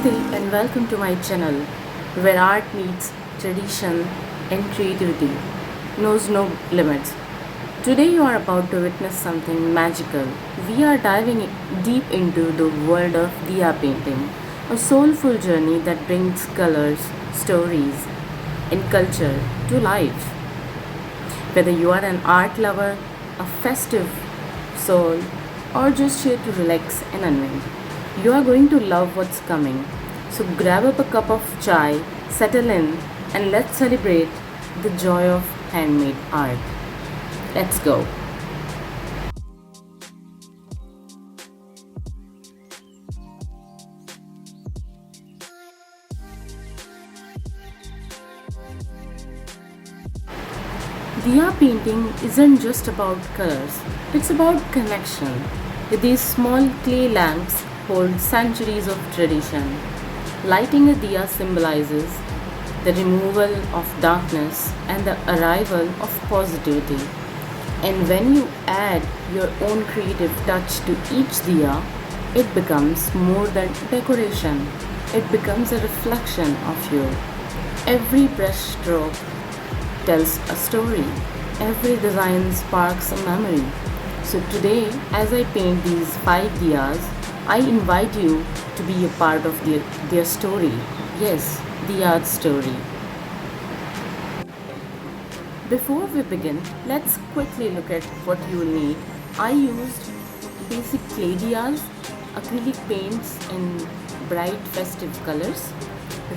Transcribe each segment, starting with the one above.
Namaste and welcome to my channel where art meets tradition and creativity knows no limits. Today you are about to witness something magical. We are diving deep into the world of Diya painting, a soulful journey that brings colors, stories, and culture to life. Whether you are an art lover, a festive soul, or just here to relax and unwind, you are going to love what's coming. So grab up a cup of chai, settle in, and let's celebrate the joy of handmade art. Let's go. Diya painting isn't just about colors, it's about connection. These small clay lamps hold centuries of tradition. Lighting a diya symbolizes the removal of darkness and the arrival of positivity. And when you add your own creative touch to each diya, it becomes more than decoration. It becomes a reflection of you. Every brush stroke tells a story. Every design sparks a memory. So today, as I paint these 5 diyas, I invite you to be a part of their story. Yes, the art story. Before we begin, let's quickly look at what you will need. I used basic clay diyas, acrylic paints in bright festive colors,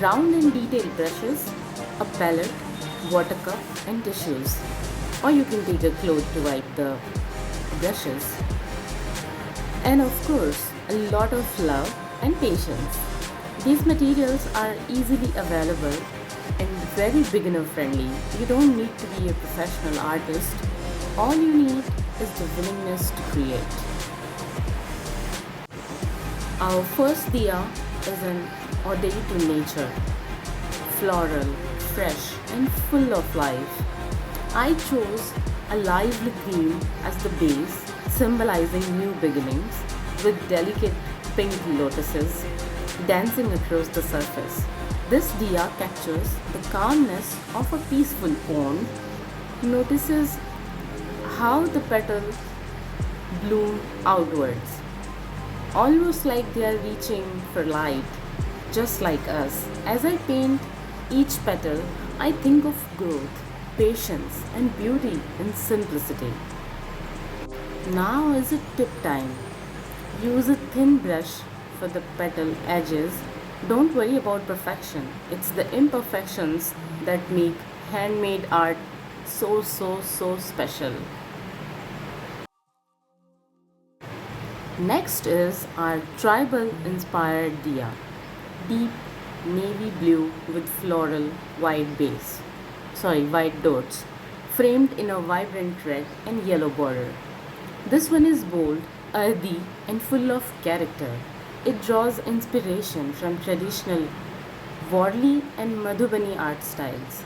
round and detailed brushes, a palette, water cup and tissues. Or you can take a cloth to wipe the brushes. And of course, a lot of love and patience. These materials are easily available and very beginner friendly. You don't need to be a professional artist. All you need is the willingness to create. Our first diya is an ode to nature, floral, fresh and full of life. I chose a lively green as the base, symbolizing new beginnings, with delicate pink lotuses dancing across the surface. This diya captures the calmness of a peaceful pond, notices how the petals bloom outwards, almost like they are reaching for light, just like us. As I paint each petal, I think of growth, patience, and beauty in simplicity. Now is it tip time. Use a thin brush for the petal edges. Don't worry about perfection. It's the imperfections that make handmade art so special. Next is our tribal inspired diya. Deep navy blue with floral white dots, framed in a vibrant red and yellow border. This one is bold, earthy, and full of character. It draws inspiration from traditional Warli and Madhubani art styles.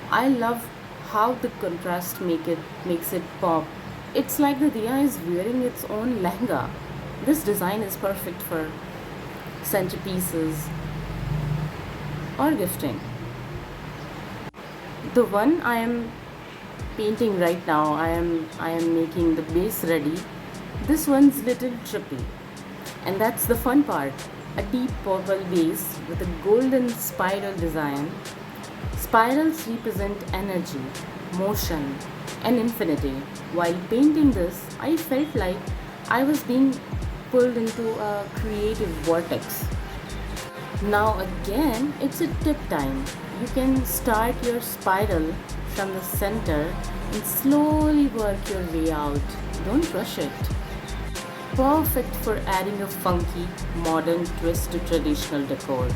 I love how the contrast makes it pop. It's like the diya is wearing its own lehenga. This design is perfect for centerpieces or gifting. The one I am painting right now, I am making the base ready. This one's little trippy, and that's the fun part. A deep purple base with a golden spiral design. Spirals represent energy, motion, and infinity. While painting this, I felt like I was being pulled into a creative vortex. Now again, it's a tip time. You can start your spiral from the center and slowly work your way out. Don't rush it. Perfect for adding a funky, modern twist to traditional decor.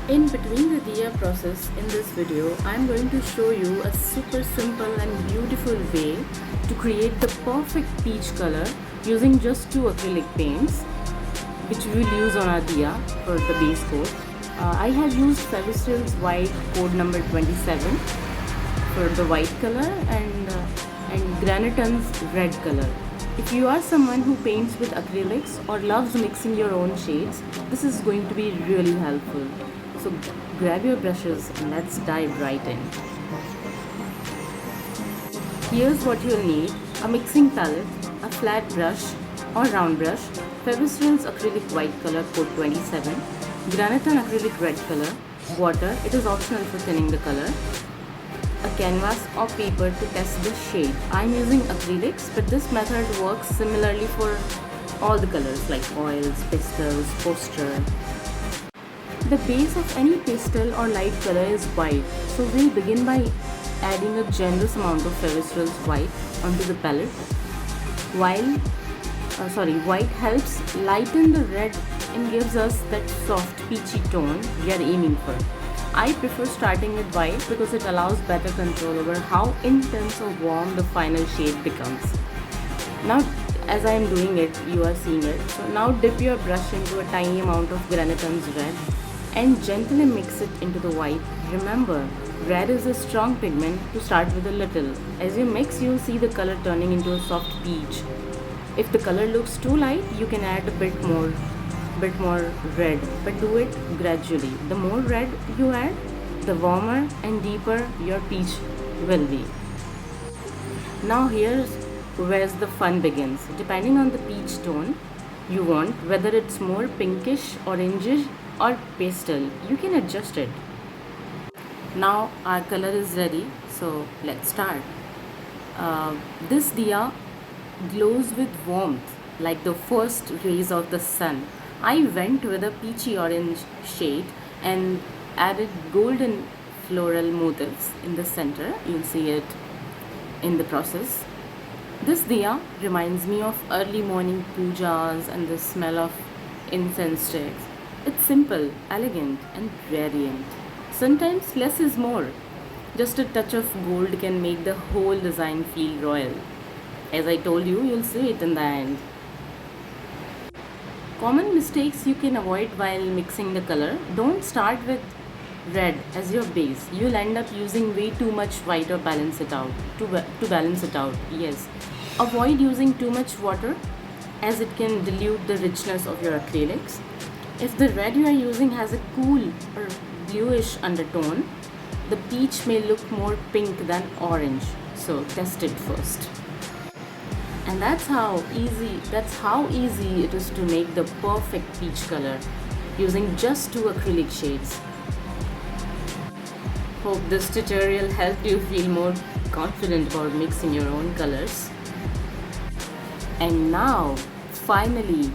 In between the diya process in this video, I am going to show you a super simple and beautiful way to create the perfect peach color using just 2 acrylic paints, which we will use on our diya for the base coat. I have used Fevistil's white code number 27 for the white color and Graniton's red color. If you are someone who paints with acrylics or loves mixing your own shades, this is going to be really helpful. So grab your brushes and let's dive right in. Here's what you'll need: a mixing palette, a flat brush or round brush, Fevistrol's acrylic white color code 27, Graniton acrylic red color, water, it is optional for thinning the color, a canvas or paper to test the shade. I'm using acrylics, but this method works similarly for all the colors like oils, pastels, poster. The base of any pastel or light color is white, so we'll begin by adding a generous amount of Fevistrol's white onto the palette. White helps lighten the red and gives us that soft peachy tone we are aiming for. I prefer starting with white because it allows better control over how intense or warm the final shade becomes. Now, as I am doing it, you are seeing it. So now dip your brush into a tiny amount of Graniton's red and gently mix it into the white. Remember, red is a strong pigment, to start with a little. As you mix, you'll see the color turning into a soft peach. If the color looks too light, you can add a bit more red, but do it gradually. The more red you add, the warmer and deeper your peach will be. Now here's where the fun begins. Depending on the peach tone you want, whether it's more pinkish, orangish or pastel, you can adjust it. Now our color is ready, so let's start. This Diya glows with warmth like the first rays of the sun. I went with a peachy orange shade and added golden floral motifs in the center. You'll see it in the process. This Diya reminds me of early morning pujas and the smell of incense sticks. It's simple, elegant and radiant. Sometimes less is more. Just a touch of gold can make the whole design feel royal. As I told you, you'll see it in the end. Common mistakes you can avoid while mixing the color. Don't start with red as your base. You'll end up using way too much white or balance it out. To balance it out, yes. Avoid using too much water as it can dilute the richness of your acrylics. If the red you are using has a cool or bluish undertone, the peach may look more pink than orange. So test it first. And that's how easy it is to make the perfect peach color using just 2 acrylic shades. Hope this tutorial helped you feel more confident about mixing your own colors. And now, finally,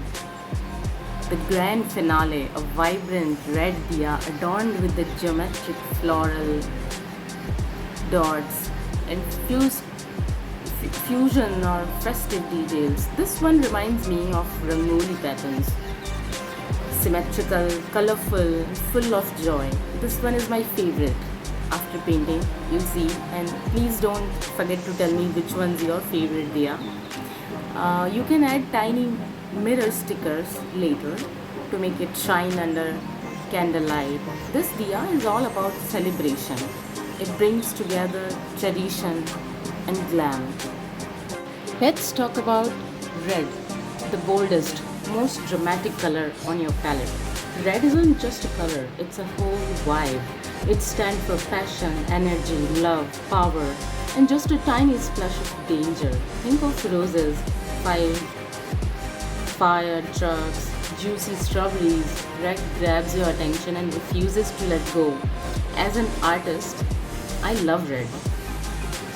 the grand finale, a vibrant red Diya adorned with the geometric floral dots and fusion or festive details. This one reminds me of Rangoli patterns. Symmetrical, colorful, full of joy. This one is my favorite. After painting, you'll see, and please don't forget to tell me which one's your favorite Diya. You can add tiny mirror stickers later to make it shine under candlelight. This Diya is all about celebration. It brings together tradition and glam. Let's talk about red, the boldest, most dramatic color on your palette. Red isn't just a color, it's a whole vibe. It stands for passion, energy, love, power, and just a tiny splash of danger. Think of roses, fire trucks, juicy strawberries. Red grabs your attention and refuses to let go. As an artist, I love red.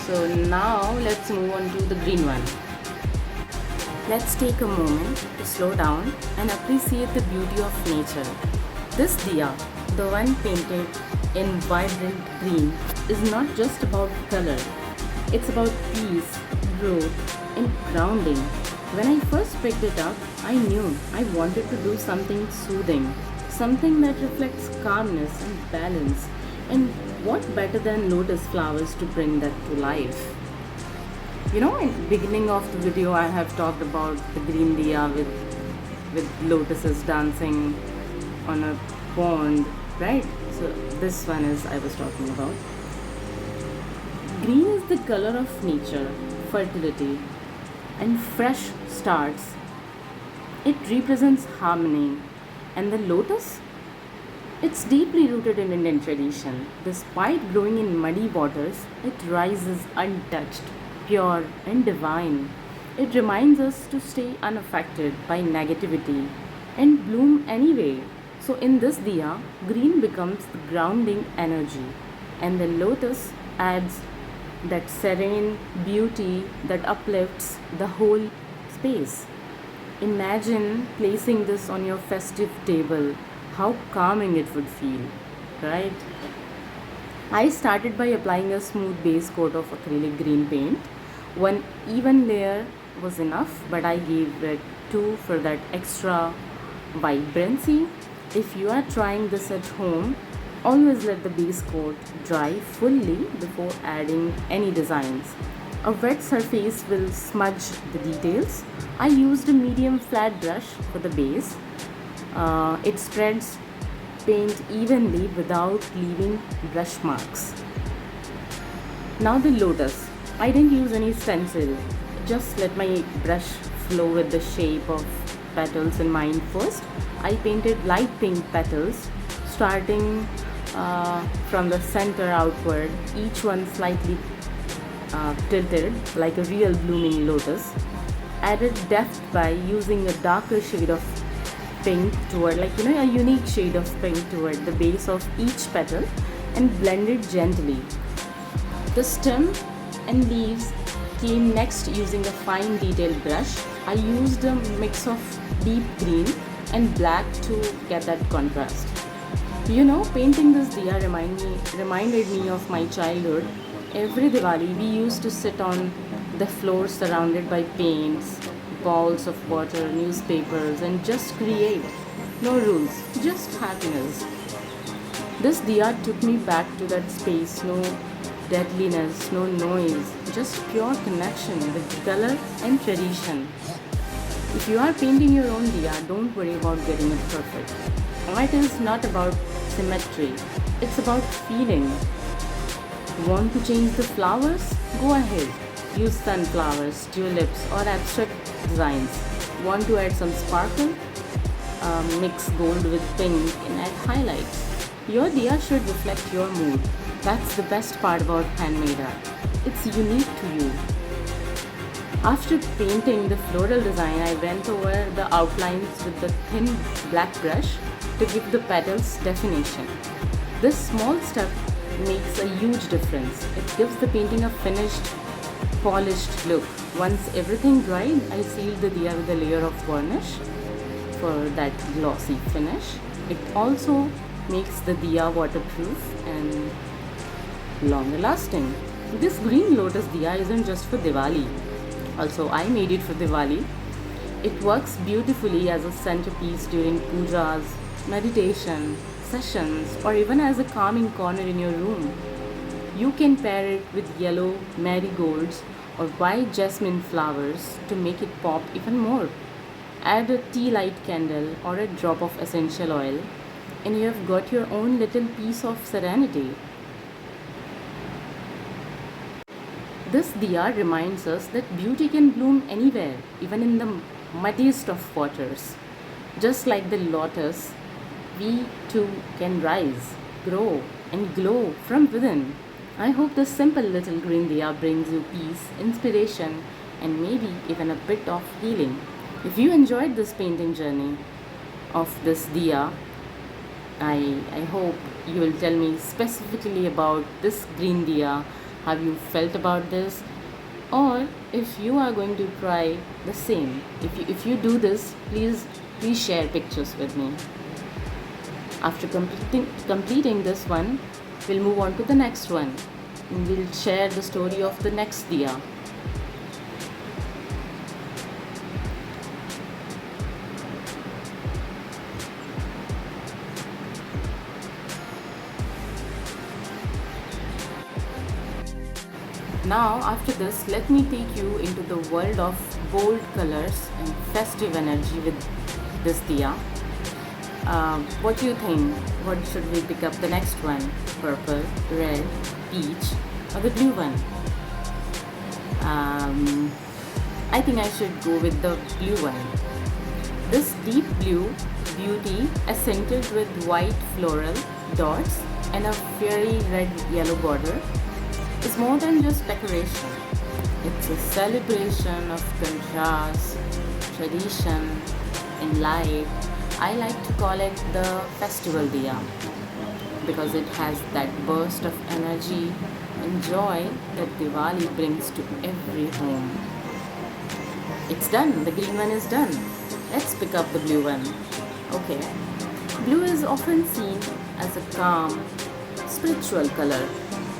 So now let's move on to the green one. Let's take a moment to slow down and appreciate the beauty of nature. This Diya, the one painted in vibrant green, is not just about color. It's about peace, growth, and grounding. When I first picked it up, I knew I wanted to do something soothing, something that reflects calmness and balance. And what better than lotus flowers to bring that to life? In the beginning of the video, I have talked about the green Diya with lotuses dancing on a pond, right? So this one is I was talking about. Green is the color of nature, fertility, and fresh starts. It represents harmony. And the lotus? It's deeply rooted in Indian tradition. Despite growing in muddy waters, it rises untouched, pure, and divine. It reminds us to stay unaffected by negativity and bloom anyway. So, in this diya, green becomes the grounding energy, and the lotus adds that serene beauty that uplifts the whole space. Imagine placing this on your festive table, how calming it would feel, right? I started by applying a smooth base coat of acrylic green paint. One even layer was enough, but I gave it two for that extra vibrancy. If you are trying this at home, always let the base coat dry fully before adding any designs. A wet surface will smudge the details. I used a medium flat brush for the base. It spreads paint evenly without leaving brush marks. Now the lotus. I didn't use any stencil. Just let my brush flow with the shape of petals in mind first. I painted light pink petals starting from the center outward, each one slightly tilted like a real blooming lotus. Added depth by using a darker shade of pink toward, a unique shade of pink toward the base of each petal and blended gently. The stem and leaves came next using a fine detailed brush. I used a mix of deep green and black to get that contrast. Painting this diya reminded me of my childhood. Every Diwali, we used to sit on the floor surrounded by paints, balls of water, newspapers, and just create. No rules, just happiness. This diya took me back to that space. No deadliness, no noise, just pure connection with color and tradition. If you are painting your own diya, don't worry about getting it perfect. Art is not about symmetry, it's about feeling. Want to change the flowers? Go ahead. Use sunflowers, tulips, or abstract designs. Want to add some sparkle? Mix gold with pink and add highlights. Your diya should reflect your mood. That's the best part about handmade art. It's unique to you. After painting the floral design, I went over the outlines with the thin black brush to give the petals definition. This small step makes a huge difference. It gives the painting a finished, polished look. Once everything dried, I sealed the diya with a layer of varnish for that glossy finish. It also makes the diya waterproof and longer lasting. This green lotus diya isn't just for Diwali. Also, I made it for Diwali. It works beautifully as a centerpiece during pujas, meditation, sessions, or even as a calming corner in your room. You can pair it with yellow marigolds or white jasmine flowers to make it pop even more. Add a tea light candle or a drop of essential oil, and you have got your own little piece of serenity. This diya reminds us that beauty can bloom anywhere, even in the muddiest of waters. Just like the lotus, we too can rise, grow, and glow from within. I hope this simple little green diya brings you peace, inspiration, and maybe even a bit of healing. If you enjoyed this painting journey of this diya, I hope you will tell me specifically about this green diya. Have you felt about this? Or if you are going to try the same, if you do this, please share pictures with me. After completing this one, we'll move on to the next one. And we'll share the story of the next diya. Now, after this, let me take you into the world of bold colors and festive energy with this diya. What do you think? What should we pick up the next one? Purple, red, peach, or the blue one? I think I should go with the blue one. This deep blue beauty accented with white floral dots and a fiery red yellow border is more than just decoration. It's a celebration of contrast, tradition, and light. I like to call it the Festival Diya because it has that burst of energy and joy that Diwali brings to every home. It's done, the green one is done. Let's pick up the blue one. Okay. Blue is often seen as a calm, spiritual color,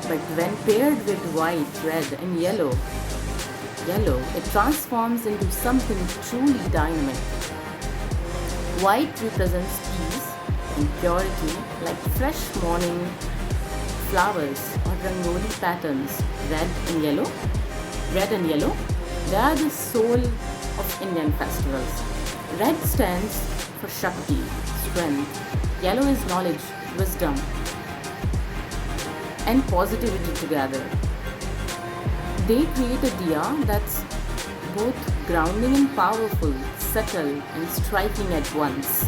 but when paired with white, red, and yellow, it transforms into something truly dynamic. White represents peace and purity, like fresh morning flowers or rangoli patterns. Red and yellow, they are the soul of Indian festivals. Red stands for Shakti, strength. Yellow is knowledge, wisdom, and positivity together. They create a diya that's both grounding and powerful, subtle and striking at once.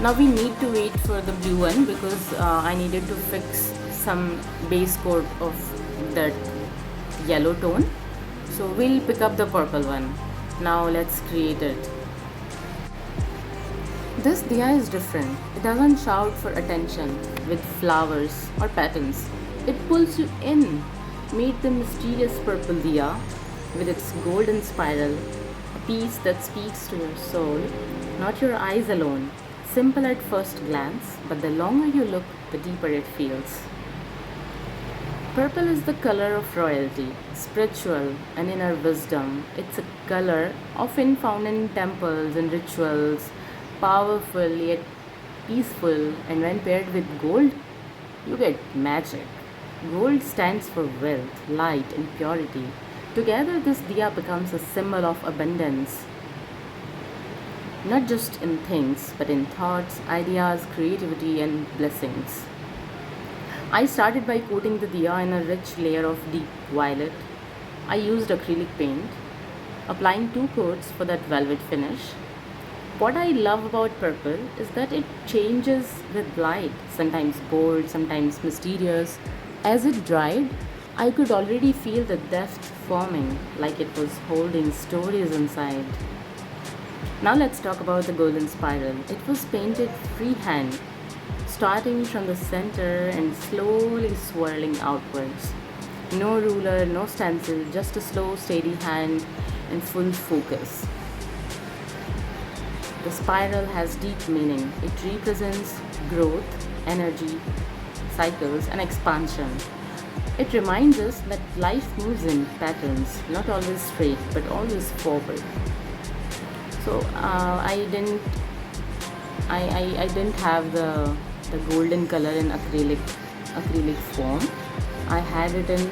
Now we need to wait for the blue one because I needed to fix some base coat of that yellow tone. So we'll pick up the purple one. Now let's create it. This diya is different. It doesn't shout for attention with flowers or patterns. It pulls you in. Meet the mysterious purple diya with its golden spiral, a piece that speaks to your soul, not your eyes alone. Simple at first glance, but the longer you look, the deeper it feels. Purple is the color of royalty, spiritual and inner wisdom. It's a color often found in temples and rituals, powerful yet peaceful, and when paired with gold, you get magic. Gold stands for wealth, light, and purity. Together, this diya becomes a symbol of abundance, not just in things, but in thoughts, ideas, creativity, and blessings. I started by coating the diya in a rich layer of deep violet. I used acrylic paint, applying 2 coats for that velvet finish. What I love about purple is that it changes with light, sometimes bold, sometimes mysterious. As it dried, I could already feel the depth forming, like it was holding stories inside. Now let's talk about the golden spiral. It was painted freehand, starting from the center and slowly swirling outwards. No ruler, no stencil, just a slow, steady hand and full focus. The spiral has deep meaning. It represents growth, energy, cycles, and expansion. It reminds us that life moves in patterns, not always straight, but always forward. So I didn't have the golden color in acrylic form. I had it in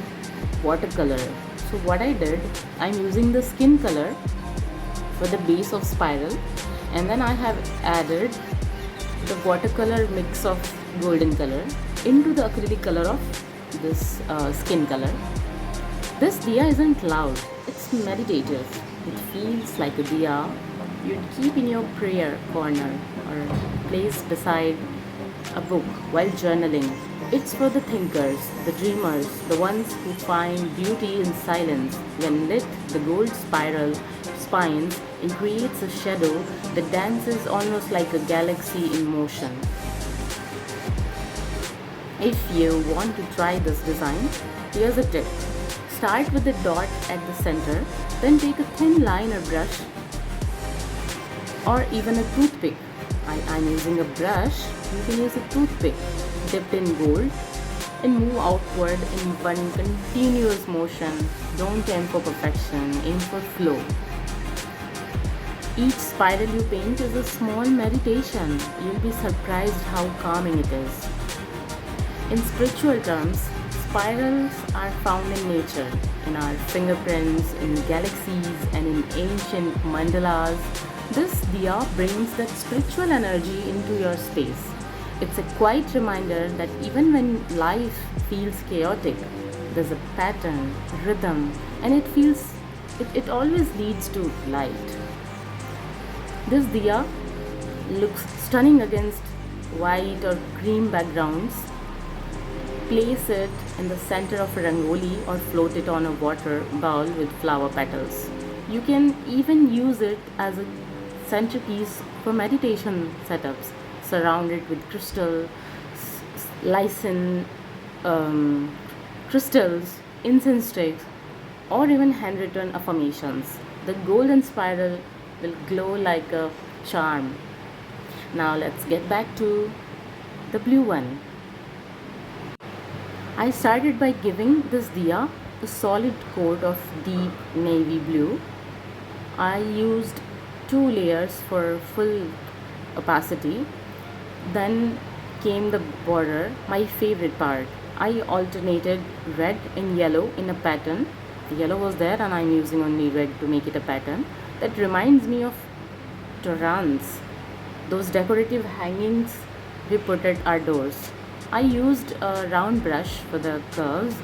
watercolor. So what I did, I'm using the skin color for the base of spiral, and then I have added the watercolor mix of golden color into the acrylic color of this skin color. This diya isn't loud, it's meditative. It feels like a diya you'd keep in your prayer corner or place beside a book while journaling. It's for the thinkers, the dreamers, the ones who find beauty in silence. When lit, the gold spiral spines and creates a shadow that dances almost like a galaxy in motion. If you want to try this design, here's a tip. Start with the dot at the center, then take a thin line or brush or even a toothpick. I'm using a brush, you can use a toothpick dipped in gold and move outward in one continuous motion. Don't aim for perfection, aim for flow. Each spiral you paint is a small meditation. You'll be surprised how calming it is. In spiritual terms, spirals are found in nature, in our fingerprints, in galaxies, and in ancient mandalas. This diya brings that spiritual energy into your space. It's a quiet reminder that even when life feels chaotic, There's a pattern, rhythm, and it always leads to light. This diya looks stunning against white or cream backgrounds. Place it in the center of a rangoli or float it on a water bowl with flower petals. You can even use it as a centerpiece for meditation setups. Surround it with lysine, um, crystals, incense sticks, or even handwritten affirmations. The golden spiral will glow like a charm. Now let's get back to the blue one. I started by giving this diya a solid coat of deep navy blue. I used 2 layers for full opacity. Then came the border, my favorite part. I alternated red and yellow in a pattern. The yellow was there and I'm using only red to make it a pattern. That reminds me of torrents, those decorative hangings we put at our doors. I used a round brush for the curves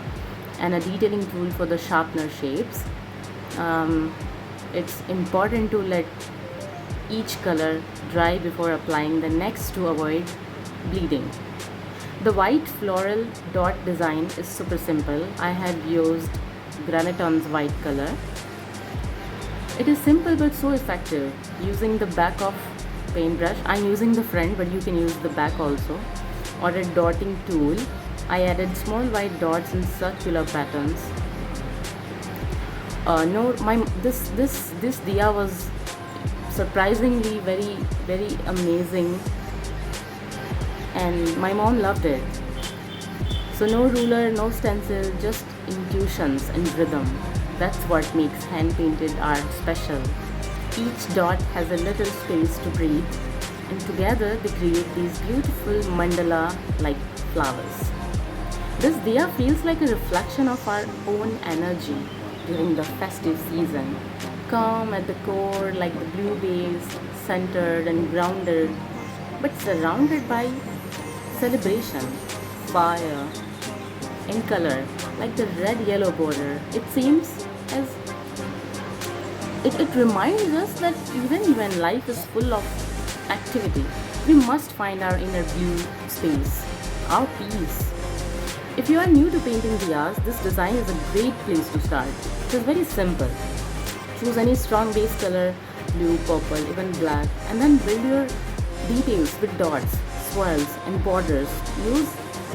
and a detailing tool for the sharpener shapes. Um, it's important to let each color dry before applying the next to avoid bleeding. The white floral dot design is super simple. I have used Graniton's white color. It is simple but so effective. Using the back of paintbrush, I'm using the front but you can use the back also, or a dotting tool. I added small white dots in circular patterns. No, my this diya was surprisingly very amazing, and my mom loved it. So no ruler, no stencil, just intuitions and rhythm. That's what makes hand painted art special. Each dot has a little space to breathe, and together they create these beautiful mandala like flowers. This diya feels like a reflection of our own energy during the festive season. Calm at the core, like the blue base, centered and grounded, but surrounded by celebration, fire, and color, like the red yellow border. It seems as it reminds us that even when life is full of activity, we must find our inner blue space, our peace. If you are new to painting diyas, this design is a great place to start. It is very simple. Choose any strong base color, blue, purple, even black, and then build your details with dots, swirls, and borders. Use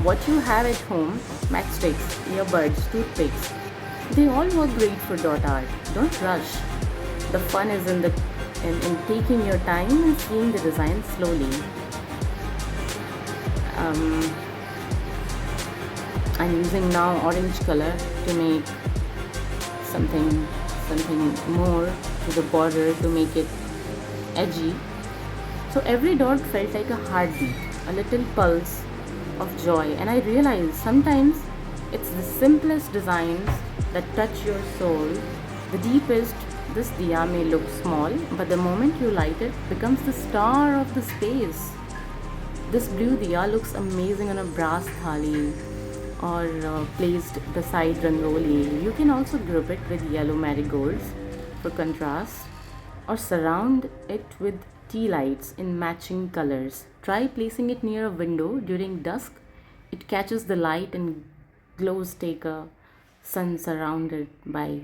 what you have at home: matchsticks, earbuds, toothpicks. They all work great for dot art. Don't rush. The fun is in taking your time and seeing the design slowly. Um, I'm using now orange color to make something more to the border to make it edgy. So every dot felt like a heartbeat, a little pulse of joy, and I realized sometimes it's the simplest designs that touch your soul. The deepest, this diya may look small, but the moment you light it, becomes the star of the space. This blue diya looks amazing on a brass thali or placed beside rangoli. You can also group it with yellow marigolds for contrast, or surround it with tea lights in matching colors. Try placing it near a window during dusk. It catches the light and glows take a sun surrounded by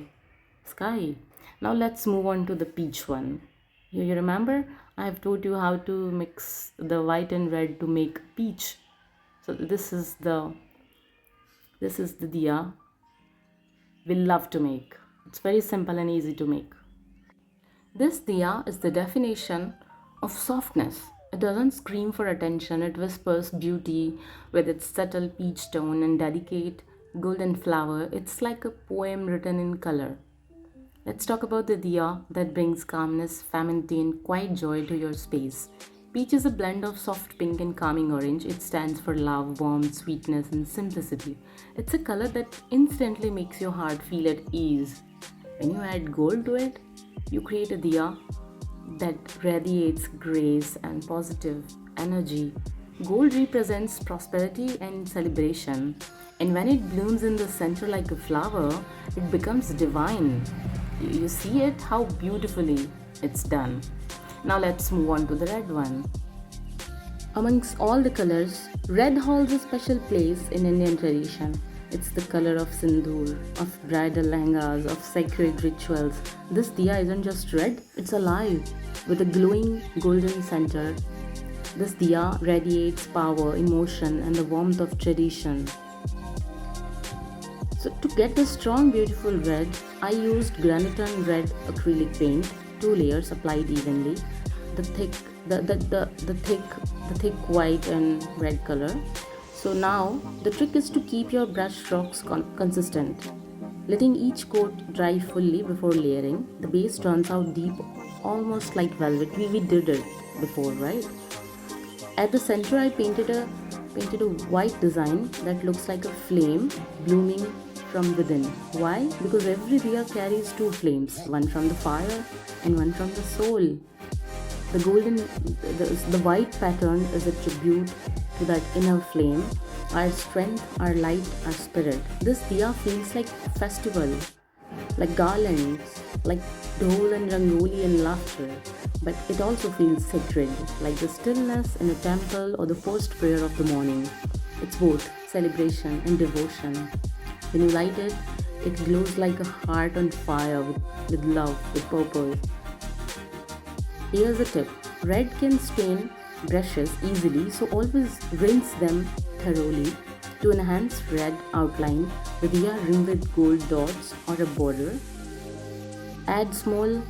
sky. Now let's move on to the peach one. You remember I have told you how to mix the white and red to make peach. So this is the diya we love to make. It's very simple and easy to make. This diya is the definition of softness. It doesn't scream for attention, it whispers beauty with its subtle peach tone and delicate golden flower. It's like a poem written in color. Let's talk about the diya that brings calmness, femininity, and quiet joy to your space. Peach is a blend of soft pink and calming orange. It stands for love, warmth, sweetness, and simplicity. It's a color that instantly makes your heart feel at ease. When you add gold to it, you create a diya that radiates grace and positive energy. Gold represents prosperity and celebration, and when it blooms in the center like a flower, it becomes divine. You see it, how beautifully it's done. Now let's move on to the red one. Amongst all the colors, red holds a special place in Indian tradition. It's the color of sindoor, of bridal lehengas, of sacred rituals. This diya isn't just red, it's alive with a glowing golden center. This diya radiates power, emotion, and the warmth of tradition. So to get a strong, beautiful red, I used Graniton red acrylic paint, 2 layers applied evenly. The thick, the thick white and red color. So now the trick is to keep your brush strokes consistent, letting each coat dry fully before layering. The base turns out deep, almost like velvet. We did it before, right? At the center, I painted a white design that looks like a flame blooming from within. Why? Because every diya carries 2 flames, one from the fire and one from the soul. The white pattern is a tribute to that inner flame, our strength, our light, our spirit. This diya feels like festival, like garlands, like dhol and rangoli and laughter. But it also feels sacred, like the stillness in a temple or the first prayer of the morning. It's both celebration and devotion. When you light it, it glows like a heart on fire with love, with purpose. Here's a tip. Red can stain brushes easily, so always rinse them thoroughly. To enhance red outline, the diya ring with gold dots or a border. Add small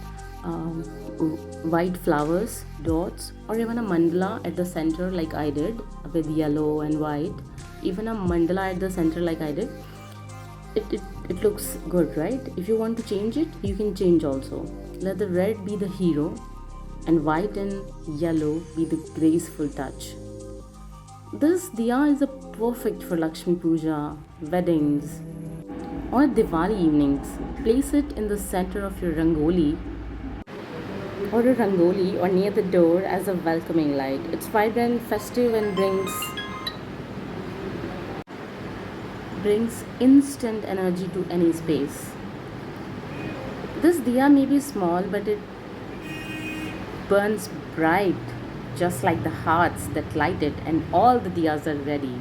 white flowers, dots, or even a mandala at the center like I did with yellow and white. Even a mandala at the center like I did. It looks good, right? If you want to change it, you can change also. Let the red be the hero and white and yellow be the graceful touch. This diya is a perfect for Lakshmi Puja, weddings, or Diwali evenings. Place it in the center of your rangoli or near the door as a welcoming light. It's vibrant, festive, and brings instant energy to any space. This diya may be small, but it burns bright, just like the hearts that light it, and all the diyas are ready.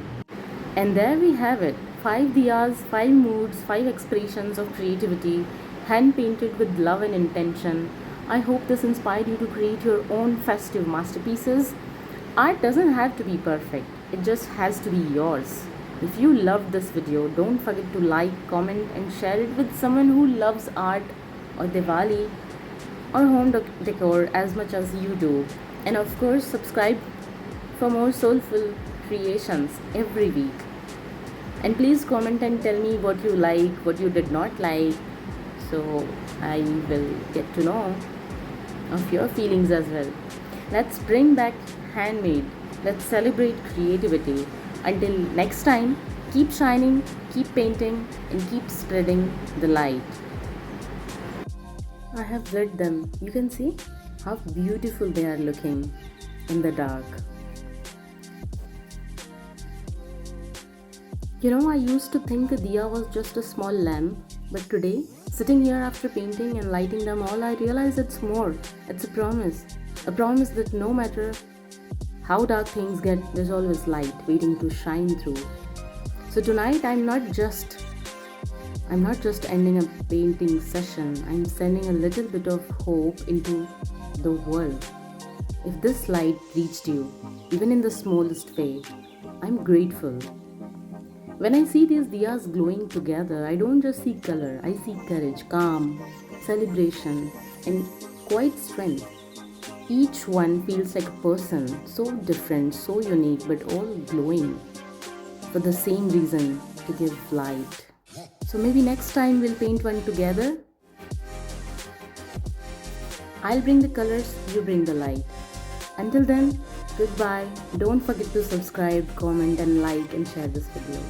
And there we have it, 5 diyas, 5 moods, 5 expressions of creativity, hand painted with love and intention. I hope this inspired you to create your own festive masterpieces. Art doesn't have to be perfect, it just has to be yours. If you loved this video, don't forget to like, comment, and share it with someone who loves art or Diwali or home decor as much as you do. And of course, subscribe for more soulful creations every week. And please comment and tell me what you like, what you did not like, so I will get to know of your feelings as well. Let's bring back handmade. Let's celebrate creativity. Until next time, keep shining, keep painting, and keep spreading the light. I have lit them. You can see how beautiful they are looking in the dark. You know, I used to think a diya was just a small lamp, but today, sitting here after painting and lighting them all, I realize it's more. It's a promise. A promise that no matter how dark things get, there's always light waiting to shine through. So tonight, I'm not just ending a painting session. I'm sending a little bit of hope into the world. If this light reached you, even in the smallest way, I'm grateful. When I see these diyas glowing together, I don't just see color, I see courage, calm, celebration, and quiet strength. Each one feels like a person, so different, so unique, but all glowing for the same reason, to give light. So maybe next time we'll paint one together. I'll bring the colors, you bring the light. Until then, goodbye. Don't forget to subscribe, comment, and like and share this video.